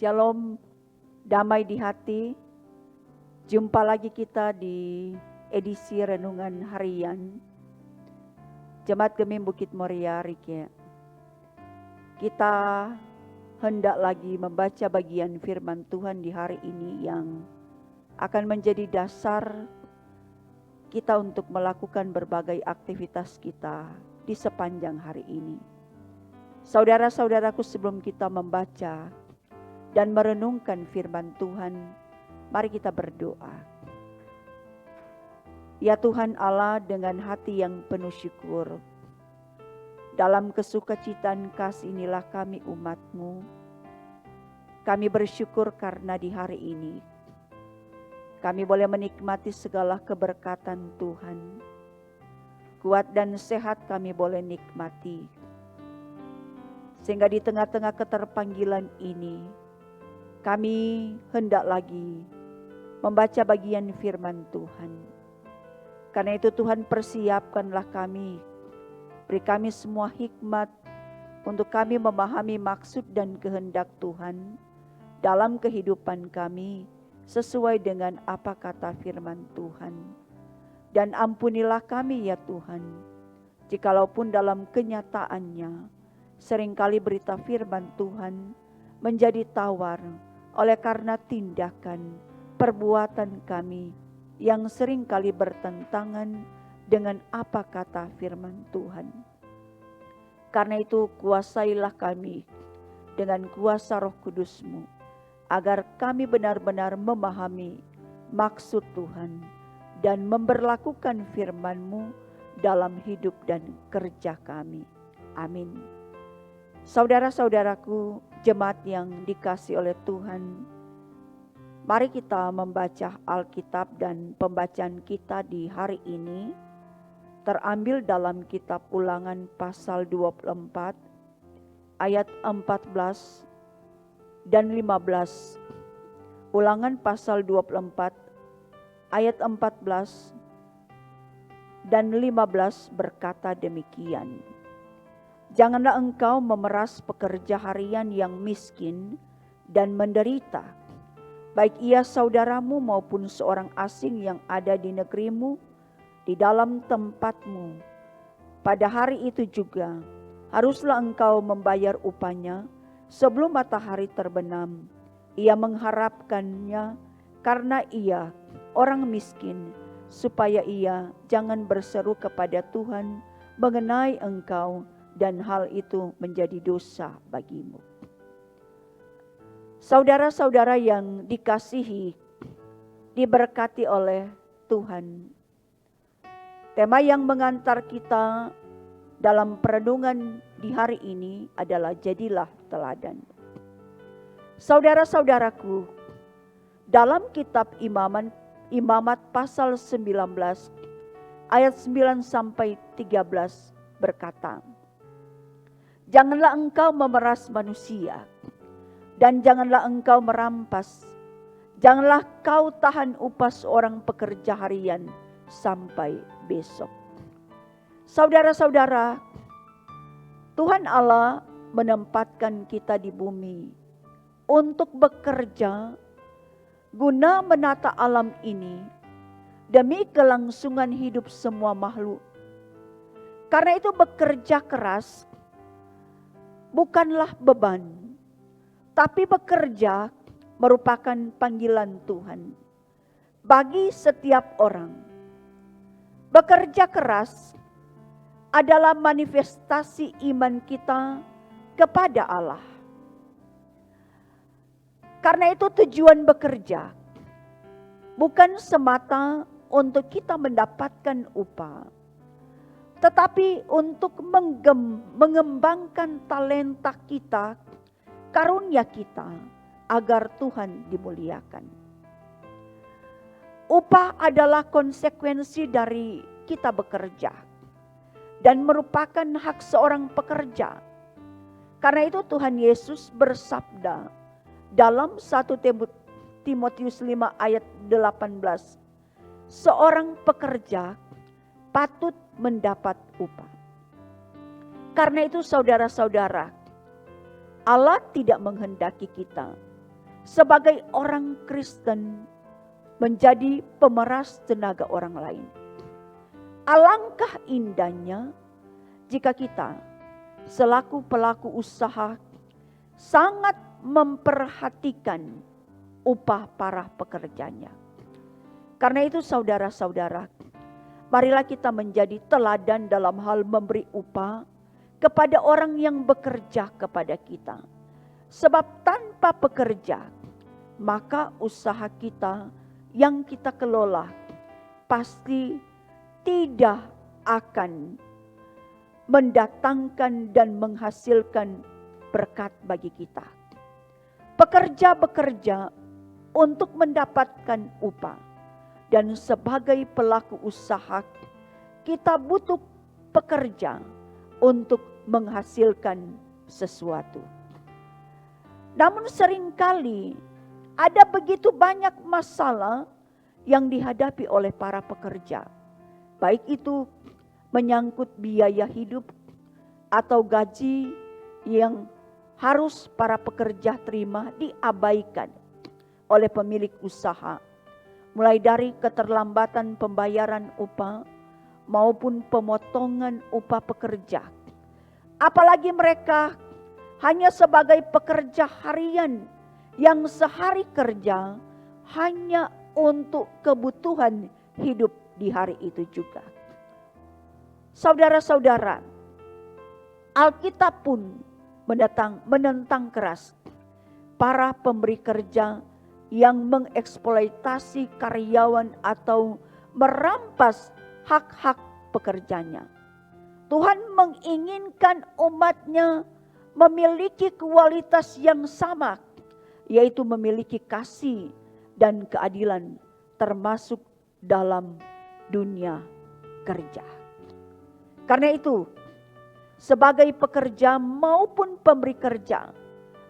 Shalom, damai di hati. Jumpa lagi kita di edisi Renungan Harian Jemaat Gemim Bukit Moria Rike. Kita hendak lagi membaca bagian firman Tuhan di hari ini yang akan menjadi dasar kita untuk melakukan berbagai aktivitas kita di sepanjang hari ini. Saudara-saudaraku, sebelum kita membaca dan merenungkan firman Tuhan, mari kita berdoa. Ya Tuhan Allah, dengan hati yang penuh syukur, dalam kesukacitaan kasih inilah kami umat-Mu. Kami bersyukur karena di hari ini kami boleh menikmati segala keberkatan Tuhan. Kuat dan sehat kami boleh nikmati. Sehingga di tengah-tengah keterpanggilan ini, kami hendak lagi membaca bagian firman Tuhan. Karena itu Tuhan, persiapkanlah kami. Beri kami semua hikmat untuk kami memahami maksud dan kehendak Tuhan dalam kehidupan kami sesuai dengan apa kata firman Tuhan. Dan ampunilah kami ya Tuhan, jikalaupun dalam kenyataannya seringkali berita firman Tuhan menjadi tawar oleh karena tindakan, perbuatan kami yang seringkali bertentangan dengan apa kata firman Tuhan. Karena itu kuasailah kami dengan kuasa Roh Kudus-Mu, agar kami benar-benar memahami maksud Tuhan dan memberlakukan firman-Mu dalam hidup dan kerja kami. Amin. Saudara-saudaraku, jemaat yang dikasihi oleh Tuhan, mari kita membaca Alkitab, dan pembacaan kita di hari ini terambil dalam kitab Ulangan pasal 24 ayat 14 dan 15. Ulangan pasal 24 ayat 14 dan 15 berkata demikian. Janganlah engkau memeras pekerja harian yang miskin dan menderita, baik ia saudaramu maupun seorang asing yang ada di negerimu, di dalam tempatmu. Pada hari itu juga haruslah engkau membayar upahnya sebelum matahari terbenam. Ia mengharapkannya karena ia orang miskin, supaya ia jangan berseru kepada Tuhan mengenai engkau, dan hal itu menjadi dosa bagimu. Saudara-saudara yang dikasihi, diberkati oleh Tuhan, tema yang mengantar kita dalam perenungan di hari ini adalah jadilah teladan. Saudara-saudaraku, dalam kitab Imamat pasal 19 ayat 9 sampai 13 berkata, janganlah engkau memeras manusia, dan janganlah engkau merampas. Janganlah kau tahan upah seorang pekerja harian sampai besok. Saudara-saudara, Tuhan Allah menempatkan kita di bumi untuk bekerja guna menata alam ini demi kelangsungan hidup semua makhluk. Karena itu bekerja keras bukanlah beban, tapi bekerja merupakan panggilan Tuhan bagi setiap orang. Bekerja keras adalah manifestasi iman kita kepada Allah. Karena itu tujuan bekerja bukan semata untuk kita mendapatkan upah, tetapi untuk mengembangkan talenta kita, karunia kita, agar Tuhan dimuliakan. Upah adalah konsekuensi dari kita bekerja dan merupakan hak seorang pekerja. Karena itu Tuhan Yesus bersabda dalam 1 Timotius 5 ayat 18, seorang pekerja patut mendapat upah. Karena itu saudara-saudara, Allah tidak menghendaki kita sebagai orang Kristen menjadi pemeras tenaga orang lain. Alangkah indahnya jika kita selaku pelaku usaha sangat memperhatikan upah para pekerjanya. Karena itu saudara-saudara, marilah kita menjadi teladan dalam hal memberi upah kepada orang yang bekerja kepada kita. Sebab tanpa pekerja, maka usaha kita yang kita kelola pasti tidak akan mendatangkan dan menghasilkan berkat bagi kita. Pekerja bekerja untuk mendapatkan upah, dan sebagai pelaku usaha kita butuh pekerja untuk menghasilkan sesuatu. Namun seringkali ada begitu banyak masalah yang dihadapi oleh para pekerja. Baik itu menyangkut biaya hidup atau gaji yang harus para pekerja terima diabaikan oleh pemilik usaha. Mulai dari keterlambatan pembayaran upah maupun pemotongan upah pekerja. Apalagi mereka hanya sebagai pekerja harian yang sehari kerja hanya untuk kebutuhan hidup di hari itu juga. Saudara-saudara, Alkitab pun menentang keras para pemberi kerja yang mengeksploitasi karyawan atau merampas hak-hak pekerjanya. Tuhan menginginkan umatnya memiliki kualitas yang sama, yaitu memiliki kasih dan keadilan termasuk dalam dunia kerja. Karena itu, sebagai pekerja maupun pemberi kerja,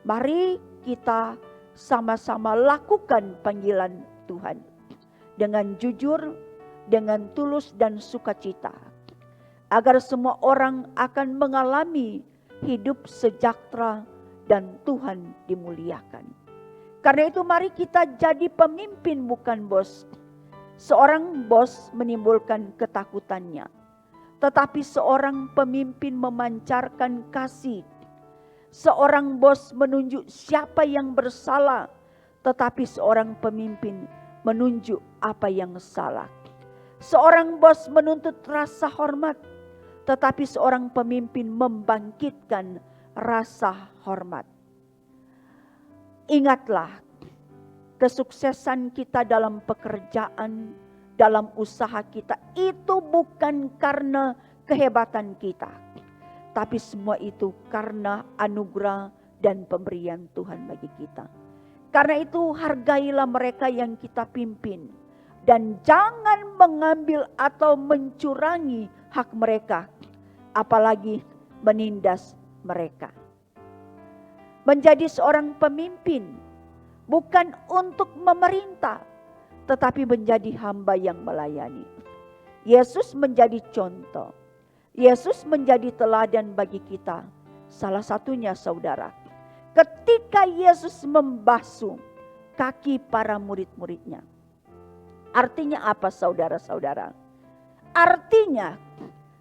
mari kita sama-sama lakukan panggilan Tuhan dengan jujur, dengan tulus dan sukacita, agar semua orang akan mengalami hidup sejahtera dan Tuhan dimuliakan. Karena itu mari kita jadi pemimpin bukan bos. Seorang bos menimbulkan ketakutannya, tetapi seorang pemimpin memancarkan kasih. Seorang bos menunjuk siapa yang bersalah, tetapi seorang pemimpin menunjuk apa yang salah. Seorang bos menuntut rasa hormat, tetapi seorang pemimpin membangkitkan rasa hormat. Ingatlah, kesuksesan kita dalam pekerjaan, dalam usaha kita itu bukan karena kehebatan kita, tapi semua itu karena anugerah dan pemberian Tuhan bagi kita. Karena itu hargailah mereka yang kita pimpin, dan jangan mengambil atau mencurangi hak mereka, apalagi menindas mereka. Menjadi seorang pemimpin bukan untuk memerintah, tetapi menjadi hamba yang melayani. Yesus menjadi contoh. Yesus menjadi teladan bagi kita. Salah satunya saudara, ketika Yesus membasuh kaki para murid-muridnya. Artinya apa saudara-saudara? Artinya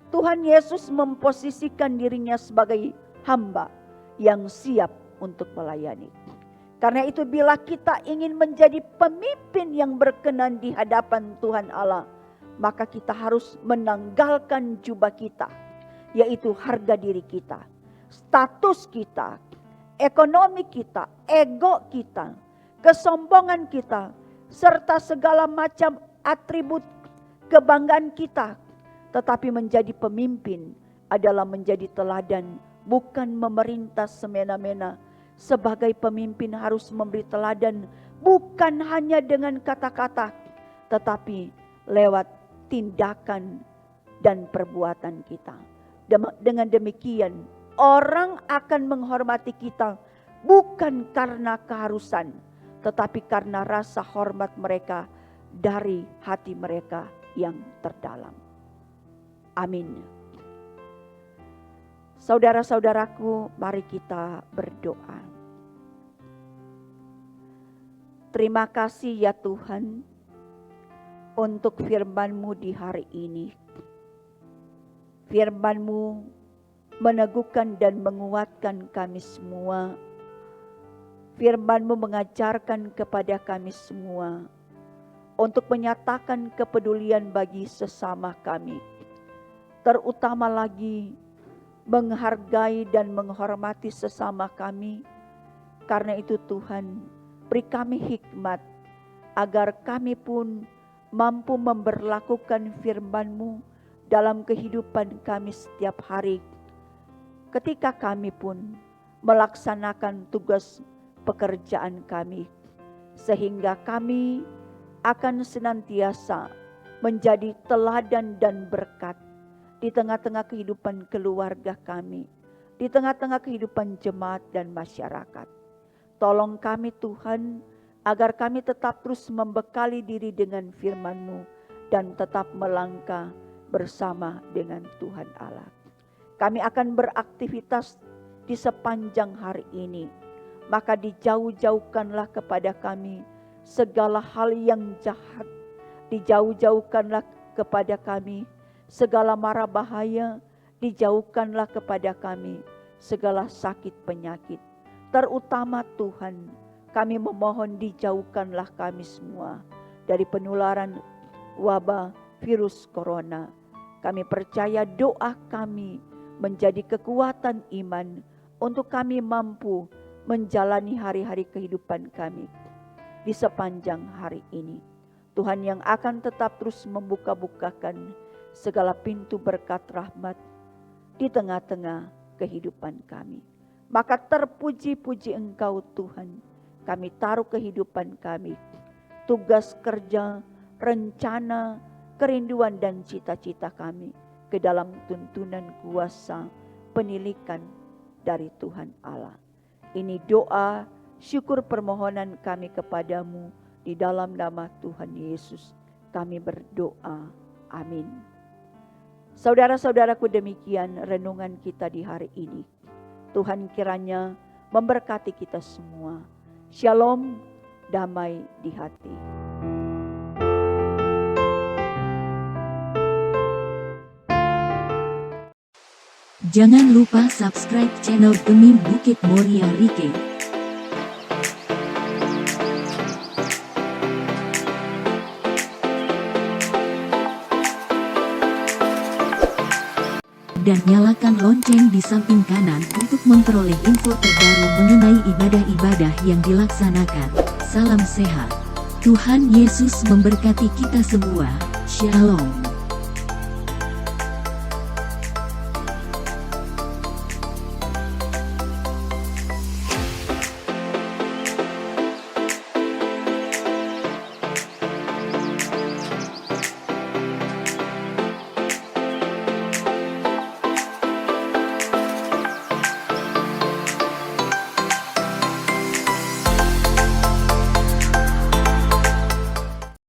Tuhan Yesus memposisikan dirinya sebagai hamba yang siap untuk melayani. Karena itu bila kita ingin menjadi pemimpin yang berkenan di hadapan Tuhan Allah, maka kita harus menanggalkan jubah kita, yaitu harga diri kita, status kita, ekonomi kita, ego kita, kesombongan kita, serta segala macam atribut kebanggaan kita. Tetapi menjadi pemimpin adalah menjadi teladan, bukan memerintah semena-mena. Sebagai pemimpin harus memberi teladan bukan hanya dengan kata-kata, tetapi lewat tindakan dan perbuatan kita. Dengan demikian orang akan menghormati kita bukan karena keharusan, tetapi karena rasa hormat mereka dari hati mereka yang terdalam. Amin. Saudara-saudaraku, mari kita berdoa. Terima kasih ya Tuhan untuk firman-Mu di hari ini. Firman-Mu meneguhkan dan menguatkan kami semua. Firman-Mu mengajarkan kepada kami semua untuk menyatakan kepedulian bagi sesama kami. Terutama lagi menghargai dan menghormati sesama kami. Karena itu Tuhan, beri kami hikmat agar kami pun mampu memberlakukan firman-Mu dalam kehidupan kami setiap hari. Ketika kami pun melaksanakan tugas pekerjaan kami, sehingga kami akan senantiasa menjadi teladan dan berkat di tengah-tengah kehidupan keluarga kami, di tengah-tengah kehidupan jemaat dan masyarakat. Tolong kami Tuhan, agar kami tetap terus membekali diri dengan firman-Mu dan tetap melangkah bersama dengan Tuhan Allah. Kami akan beraktivitas di sepanjang hari ini, maka dijauh-jauhkanlah kepada kami segala hal yang jahat, dijauh-jauhkanlah kepada kami segala mara bahaya, dijauhkanlah kepada kami segala sakit penyakit. Terutama Tuhan, kami memohon dijauhkanlah kami semua dari penularan wabah virus corona. Kami percaya doa kami menjadi kekuatan iman untuk kami mampu menjalani hari-hari kehidupan kami di sepanjang hari ini. Tuhan yang akan tetap terus membuka-bukakan segala pintu berkat rahmat di tengah-tengah kehidupan kami. Maka terpuji-puji Engkau Tuhan. Kami taruh kehidupan kami, tugas kerja, rencana, kerinduan dan cita-cita kami ke dalam tuntunan kuasa penilikan dari Tuhan Allah. Ini doa, syukur permohonan kami kepadamu di dalam nama Tuhan Yesus. Kami berdoa. Amin. Saudara-saudaraku, demikian renungan kita di hari ini. Tuhan kiranya memberkati kita semua. Shalom, damai di hati. Jangan lupa subscribe channel Pemimpin Bukit Moria Rike. Dan nyalakan lonceng di samping kanan untuk memperoleh info terbaru mengenai ibadah-ibadah yang dilaksanakan. Salam sehat. Tuhan Yesus memberkati kita semua. Shalom.